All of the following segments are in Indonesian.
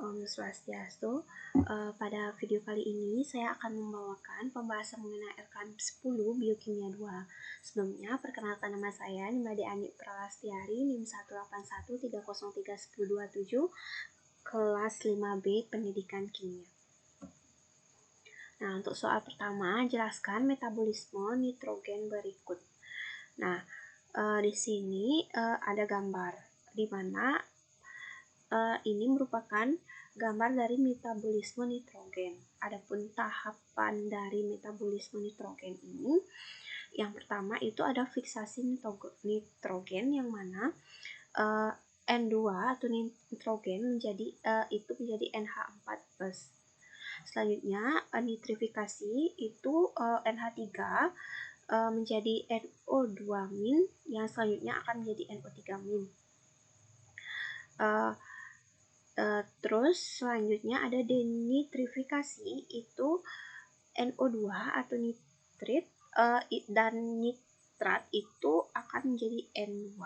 Om Swastiastu. Pada video kali ini saya akan membawakan pembahasan mengenai RKM 10 Biokimia 2. Sebelumnya, perkenalkan nama saya Nimade Ani Pralastiari, NIM 18130311027, kelas 5B Pendidikan Kimia. Nah, untuk soal pertama, jelaskan metabolisme nitrogen berikut. Nah, di sini ada gambar di mana ini merupakan gambar dari metabolisme nitrogen. Adapun tahapan dari metabolisme nitrogen ini, yang pertama itu ada fiksasi nitrogen, yang mana N2 atau nitrogen menjadi NH4+. Selanjutnya nitrifikasi itu NH3 menjadi NO2- yang selanjutnya akan menjadi NO3-. Terus selanjutnya ada denitrifikasi, itu NO2 atau nitrit dan nitrat itu akan menjadi N2.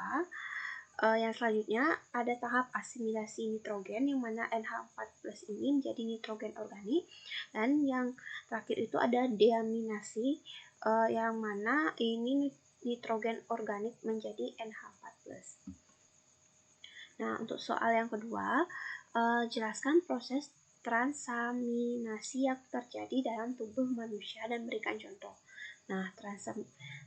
Yang selanjutnya ada tahap asimilasi nitrogen, yang mana NH4+ ini menjadi nitrogen organik, dan yang terakhir itu ada deaminasi, yang mana ini nitrogen organik menjadi NH4+. Nah, untuk soal yang kedua, jelaskan proses transaminasi yang terjadi dalam tubuh manusia dan berikan contoh. Nah,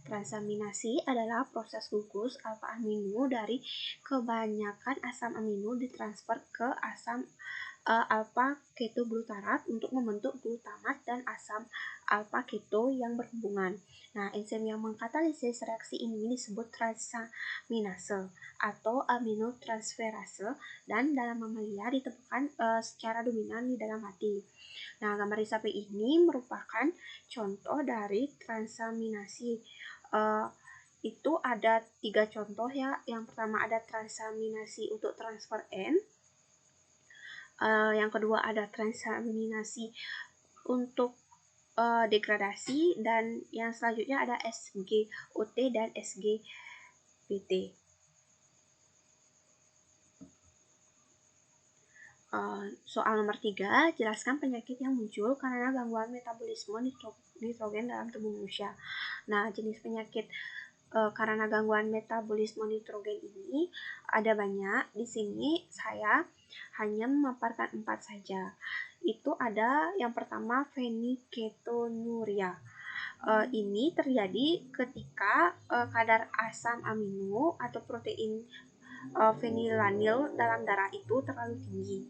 transaminasi adalah proses gugus alfa amino dari kebanyakan asam amino ditransfer ke asam alfa ketoglutarat untuk membentuk glutamat dan asam alfa keto yang berhubungan. Nah, enzim yang mengkatalisis reaksi ini disebut transaminase atau aminotransferase, dan dalam mamalia ditemukan secara dominan di dalam hati. Nah, gambar di samping ini merupakan contoh dari transaminasi. Itu ada 3 contoh ya. Yang pertama ada transaminasi untuk transfer N. Yang kedua ada transaminasi untuk degradasi, dan yang selanjutnya ada SGOT dan SGBT. Soal nomor 3, jelaskan penyakit yang muncul karena gangguan metabolisme nitrogen dalam tubuh manusia. Nah, jenis penyakit karena gangguan metabolisme nitrogen ini ada banyak. Di sini saya hanya memaparkan 4 saja. Itu ada yang pertama feniketonuria. Ini terjadi ketika kadar asam amino atau protein fenilanil dalam darah itu terlalu tinggi.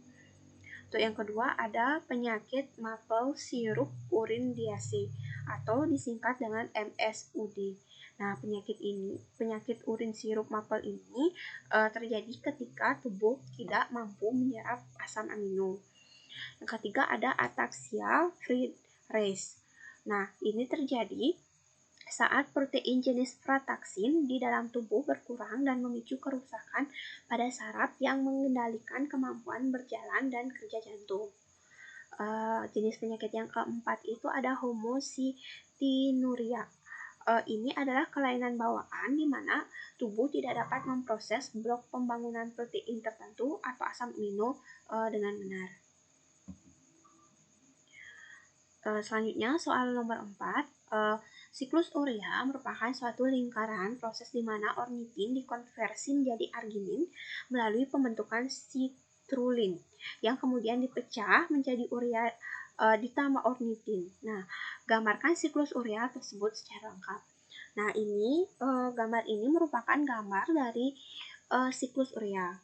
Untuk yang kedua ada penyakit maple syrup urindase atau disingkat dengan MSUD. Nah, penyakit urin sirup maple ini terjadi ketika tubuh tidak mampu menyerap asam amino. Yang ketiga ada ataksia Friedreich. Nah, ini terjadi saat protein jenis frataksin di dalam tubuh berkurang dan memicu kerusakan pada saraf yang mengendalikan kemampuan berjalan dan kerja jantung. Jenis penyakit yang keempat itu ada homocysteinuria. Ini adalah kelainan bawaan di mana tubuh tidak dapat memproses blok pembangunan protein tertentu atau asam amino dengan benar. Selanjutnya soal nomor 4, siklus urea merupakan suatu lingkaran proses di mana ornitin dikonversi menjadi arginin melalui pembentukan citrulline yang kemudian dipecah menjadi urea ditambah ornitin. Nah, gambarkan siklus urea tersebut secara lengkap. Nah, ini gambar ini merupakan gambar dari siklus urea.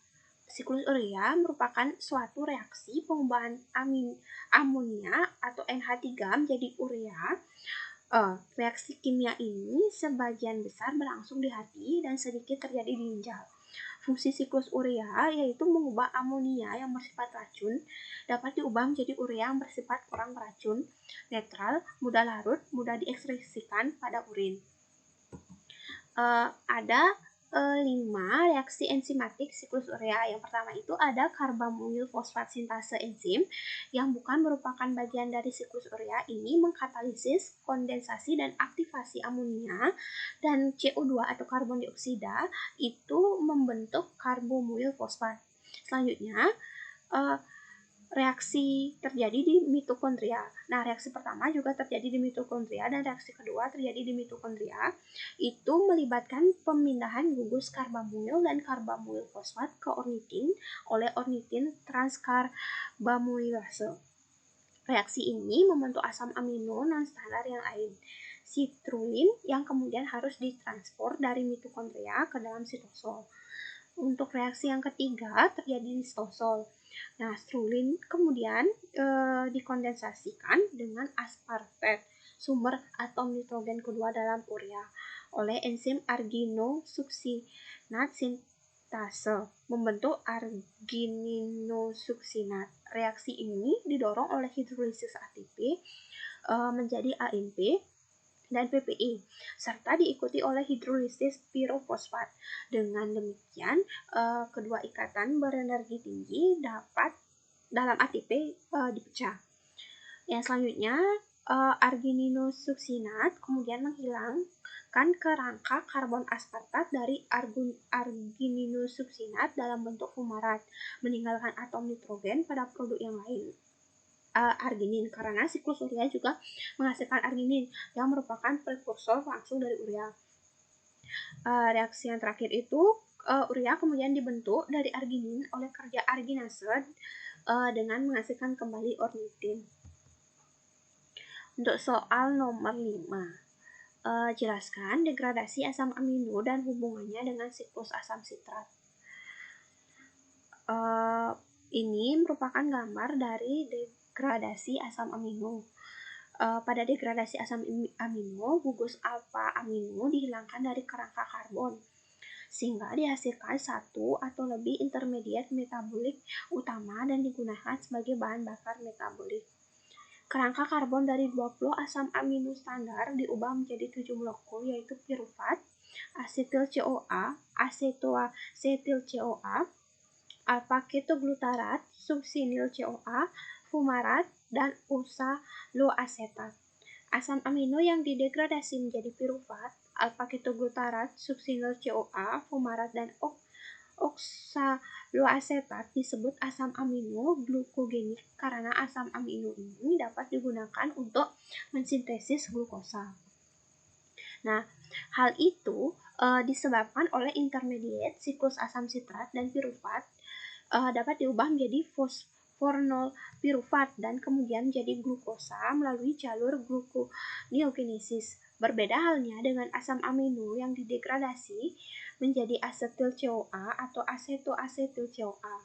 Siklus urea merupakan suatu reaksi pengubahan amonia atau NH3 menjadi urea. Reaksi kimia ini sebagian besar berlangsung di hati dan sedikit terjadi di ginjal. Fungsi siklus urea yaitu mengubah amonia yang bersifat racun dapat diubah menjadi urea yang bersifat kurang beracun, netral, mudah larut, mudah diekspresikan pada urin. Ada 5 reaksi enzimatik siklus urea. Yang pertama itu ada karbamyl fosfat sintase enzim yang bukan merupakan bagian dari siklus urea. Ini mengkatalisis kondensasi dan aktivasi amonia, dan CO2 atau karbon dioksida itu membentuk karbamyl fosfat. Selanjutnya reaksi terjadi di mitokondria. Nah, reaksi pertama juga terjadi di mitokondria dan reaksi kedua terjadi di mitokondria. Itu melibatkan pemindahan gugus karbamyl dan karbamyl fosfat ke ornitin oleh ornitin transkarbamylase. Reaksi ini membentuk asam amino non-standar yang lain, citrulline, yang kemudian harus ditransport dari mitokondria ke dalam sitosol. Untuk reaksi yang ketiga terjadi di sitosol. Nah, strulin kemudian dikondensasikan dengan aspartate, sumber atom nitrogen kedua dalam urea, oleh enzim arginosuksinat sintase, membentuk argininosuksinat. Reaksi ini didorong oleh hidrolisis ATP menjadi AMP dan PPI, serta diikuti oleh hidrolisis pirofosfat. Dengan demikian, kedua ikatan berenergi tinggi dapat dalam ATP dipecah. Yang selanjutnya, argininosuksinat kemudian menghilangkan kerangka karbon aspartat dari argininosuksinat dalam bentuk fumarat, meninggalkan atom nitrogen pada produk yang lain. Arginin, karena siklus urea juga menghasilkan arginin yang merupakan prekursor langsung dari urea. Reaksi yang terakhir itu urea kemudian dibentuk dari arginin oleh kerja arginase dengan menghasilkan kembali ornitin. Untuk soal nomor 5, jelaskan degradasi asam amino dan hubungannya dengan siklus asam sitrat. Ini merupakan gambar dari degradasi asam amino. Pada degradasi asam amino, gugus alfa amino dihilangkan dari kerangka karbon, sehingga dihasilkan satu atau lebih intermediat metabolik utama dan digunakan sebagai bahan bakar metabolik. Kerangka karbon dari 20 asam amino standar diubah menjadi 7 molekul, yaitu pirufat, asetil CoA, asetoasetil CoA, alfa-ketoglutarat, suksinil CoA, fumarat, dan oksaloasetat. Asam amino yang didegradasi menjadi pirufat, alfa-ketoglutarat, suksinil CoA, fumarat, dan oksaloasetat disebut asam amino glukogenik karena asam amino ini dapat digunakan untuk mensintesis glukosa. Nah, hal itu disebabkan oleh intermediate siklus asam sitrat dan pirufat dapat diubah menjadi fosfornol pirufat dan kemudian menjadi glukosa melalui jalur gluconeogenesis. Berbeda halnya dengan asam amino yang didegradasi menjadi asetil CoA atau asetoasetil CoA.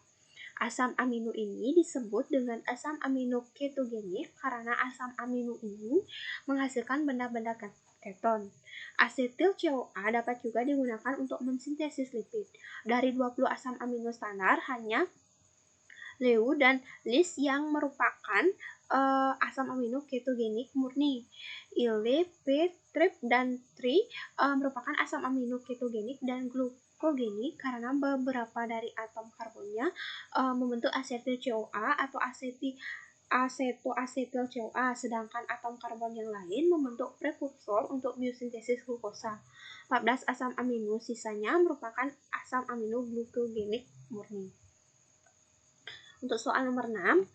Asam amino ini disebut dengan asam amino ketogenik karena asam amino ini menghasilkan benda-benda keton. Asetil CoA dapat juga digunakan untuk mensintesis lipid. Dari 20 asam amino standar, hanya leu dan lis yang merupakan asam amino ketogenik murni. Ile, P, trip, dan tri merupakan asam amino ketogenik dan glukogenik karena beberapa dari atom karbonnya membentuk asetil CoA atau asetoasetil CoA, sedangkan atom karbon yang lain membentuk prekursor untuk biosintesis glukosa. 14 asam amino sisanya merupakan asam amino glukogenik murni. Untuk soal nomor 6,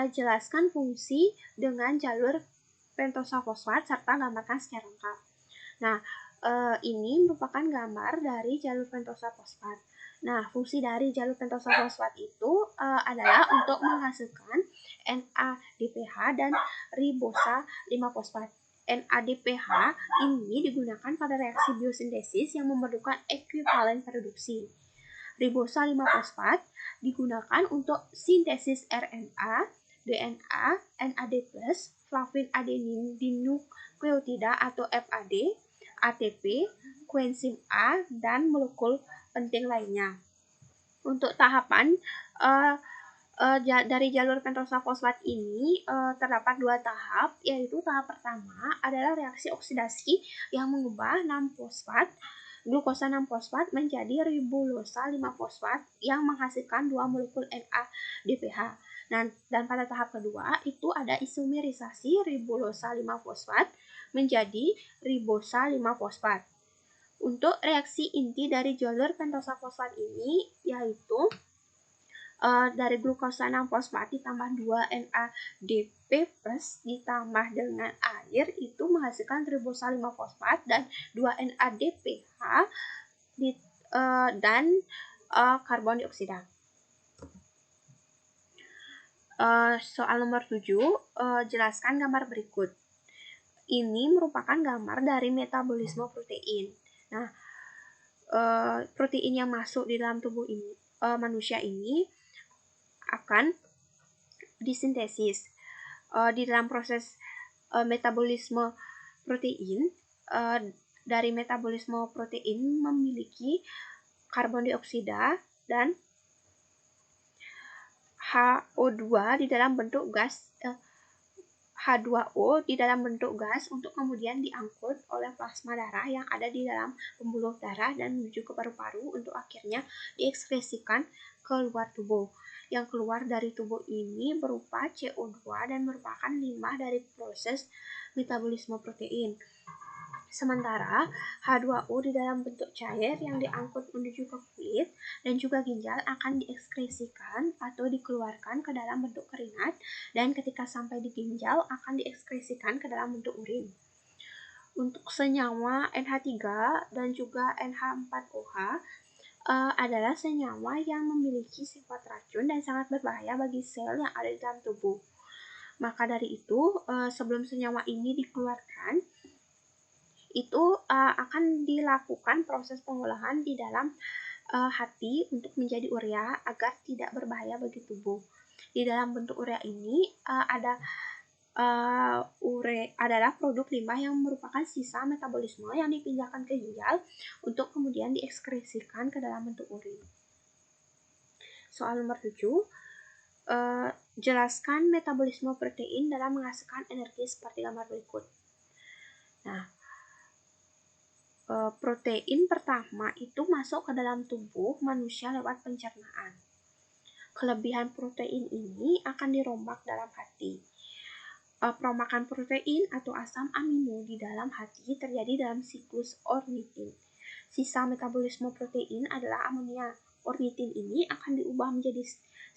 jelaskan fungsi dengan jalur pentosa fosfat serta gambarkan secara lengkap. Nah, ini merupakan gambar dari jalur pentosa fosfat. Nah, fungsi dari jalur pentosa fosfat itu adalah untuk menghasilkan NADPH dan ribosa 5-fosfat. NADPH ini digunakan pada reaksi biosintesis yang memerlukan ekuivalen reduksi. Ribosa 5-fosfat digunakan untuk sintesis RNA, DNA, NAD+, flavin adenin dinukleotida atau FAD, ATP, koenzim A, dan molekul penting lainnya. Untuk tahapan dari jalur pentosa fosfat ini terdapat 2 tahap, yaitu tahap pertama adalah reaksi oksidasi yang mengubah 6-fosfat glukosa 6-fosfat menjadi ribosa 5-fosfat yang menghasilkan 2 molekul NADPH. Dan pada tahap kedua itu ada isomerisasi ribosa 5-fosfat menjadi ribosa 5-fosfat. Untuk reaksi inti dari jalur pentosa fosfat ini yaitu dari glukosa 6 fosfat ditambah 2 NADP plus ditambah dengan air itu menghasilkan ribosa 5 fosfat dan 2 NADPH dan karbon dioksida. Soal nomor 7, jelaskan gambar berikut. Ini merupakan gambar dari metabolisme protein. Nah, protein yang masuk di dalam tubuh ini, manusia ini akan disintesis. Di dalam proses metabolisme protein, dari metabolisme protein memiliki karbon dioksida dan HO2 di dalam bentuk gas, H2O di dalam bentuk gas untuk kemudian diangkut oleh plasma darah yang ada di dalam pembuluh darah dan menuju ke paru-paru untuk akhirnya diekskresikan ke luar tubuh. Yang keluar dari tubuh ini berupa CO2 dan merupakan limbah dari proses metabolisme protein. Sementara H2O di dalam bentuk cair yang diangkut menuju ke kulit dan juga ginjal akan diekskresikan atau dikeluarkan ke dalam bentuk keringat dan ketika sampai di ginjal akan diekskresikan ke dalam bentuk urin. Untuk senyawa NH3 dan juga NH4OH adalah senyawa yang memiliki sifat racun dan sangat berbahaya bagi sel yang ada di dalam tubuh. Maka dari itu, sebelum senyawa ini dikeluarkan, itu akan dilakukan proses pengolahan di dalam hati untuk menjadi urea agar tidak berbahaya bagi tubuh. Di dalam bentuk urea ini adalah produk limbah yang merupakan sisa metabolisme yang dipindahkan ke ginjal untuk kemudian diekskresikan ke dalam bentuk urin. Soal nomor 7, jelaskan metabolisme protein dalam menghasilkan energi seperti gambar berikut. Nah, protein pertama itu masuk ke dalam tubuh manusia lewat pencernaan. Kelebihan protein ini akan dirombak dalam hati. Peromakan protein atau asam amino di dalam hati terjadi dalam siklus ornitin. Sisa metabolisme protein adalah amonia. Ornitin ini akan diubah menjadi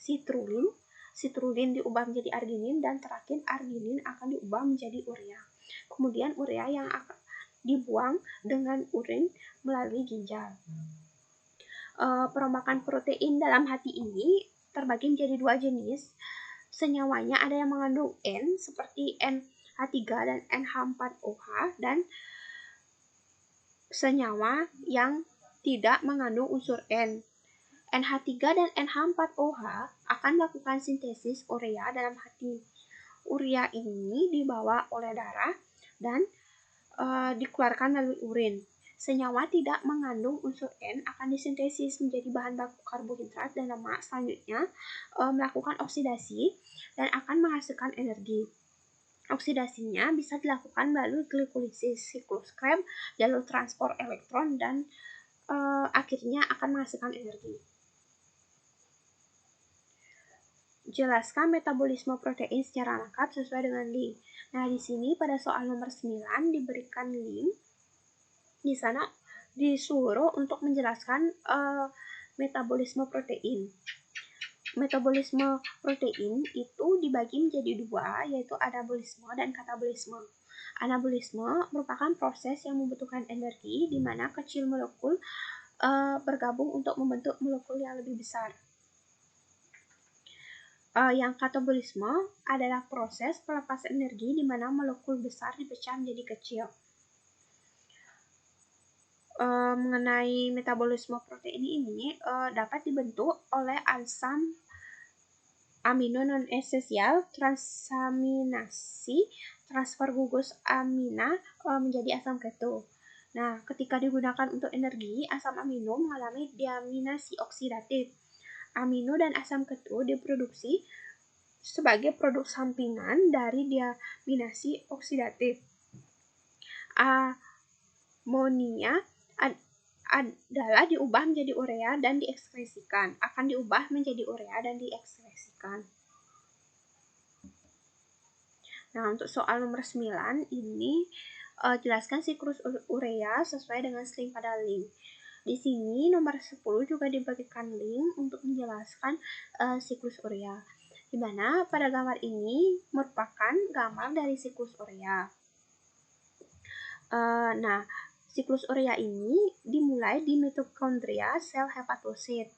citrulline, citrulline diubah menjadi arginin, dan terakhir arginin akan diubah menjadi urea. Kemudian urea yang akan dibuang dengan urin melalui ginjal. Perombakan protein dalam hati ini terbagi menjadi 2 jenis. Senyawanya ada yang mengandung N seperti NH3 dan NH4OH dan senyawa yang tidak mengandung unsur N. NH3 dan NH4OH akan melakukan sintesis urea dalam hati. Urea ini dibawa oleh darah dan dikeluarkan melalui urin. Senyawa tidak mengandung unsur N akan disintesis menjadi bahan baku karbohidrat dan lemak, selanjutnya melakukan oksidasi dan akan menghasilkan energi. Oksidasinya bisa dilakukan melalui glikolisis, siklus Krebs, jalur transport elektron, dan akhirnya akan menghasilkan energi. Jelaskan metabolisme protein secara lengkap sesuai dengan link. Nah, di sini pada soal nomor 9 diberikan link. Di sana disuruh untuk menjelaskan metabolisme protein. Metabolisme protein itu dibagi menjadi 2, yaitu anabolisme dan katabolisme. Anabolisme merupakan proses yang membutuhkan energi di mana kecil molekul bergabung untuk membentuk molekul yang lebih besar. Yang katabolisme adalah proses pelepas energi di mana molekul besar dipecah menjadi kecil. Mengenai metabolisme protein ini dapat dibentuk oleh asam amino non-esensial, transaminasi, transfer gugus amina menjadi asam keto. Nah, ketika digunakan untuk energi, asam amino mengalami deaminasi oksidatif. Amino dan asam keto diproduksi sebagai produk sampingan dari deaminasi oksidatif. Amonia adalah diubah menjadi urea dan diekskresikan. Akan diubah menjadi urea dan diekskresikan. Nah, untuk soal nomor 9 ini jelaskan siklus urea sesuai dengan link pada link. Di sini nomor 10 juga dibagikan link untuk menjelaskan siklus urea, di mana pada gambar ini merupakan gambar dari siklus urea. Nah, siklus urea ini dimulai di mitokondria sel hepatosit.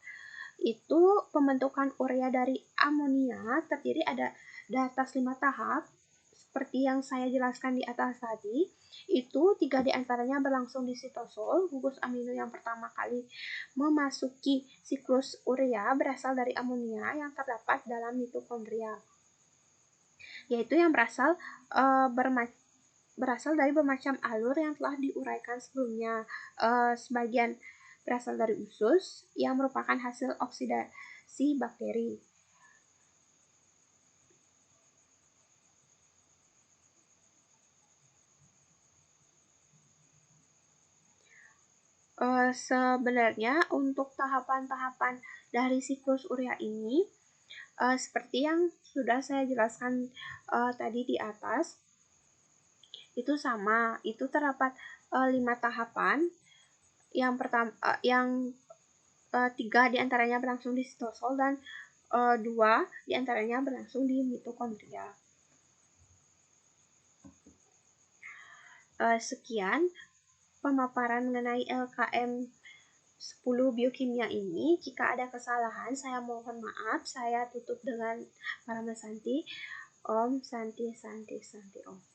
Itu pembentukan urea dari amonia terdiri ada di atas 5 tahap, seperti yang saya jelaskan di atas tadi. Itu 3 diantaranya berlangsung di sitosol. Gugus amino yang pertama kali memasuki siklus urea berasal dari amonia yang terdapat dalam mitokondria, yaitu yang berasal dari bermacam alur yang telah diuraikan sebelumnya. Sebagian berasal dari usus yang merupakan hasil oksidasi bakteri. Sebenarnya untuk tahapan-tahapan dari siklus urea ini seperti yang sudah saya jelaskan tadi di atas, itu sama, itu terdapat 5 tahapan. Yang pertama, yang 3 diantaranya berlangsung di sitosol dan 2 diantaranya berlangsung di mitokondria. Sekian pemaparan mengenai LKM 10 biokimia ini. Jika ada kesalahan, saya mohon maaf. Saya tutup dengan Paramasanti. Om Santi Santi Santi Om.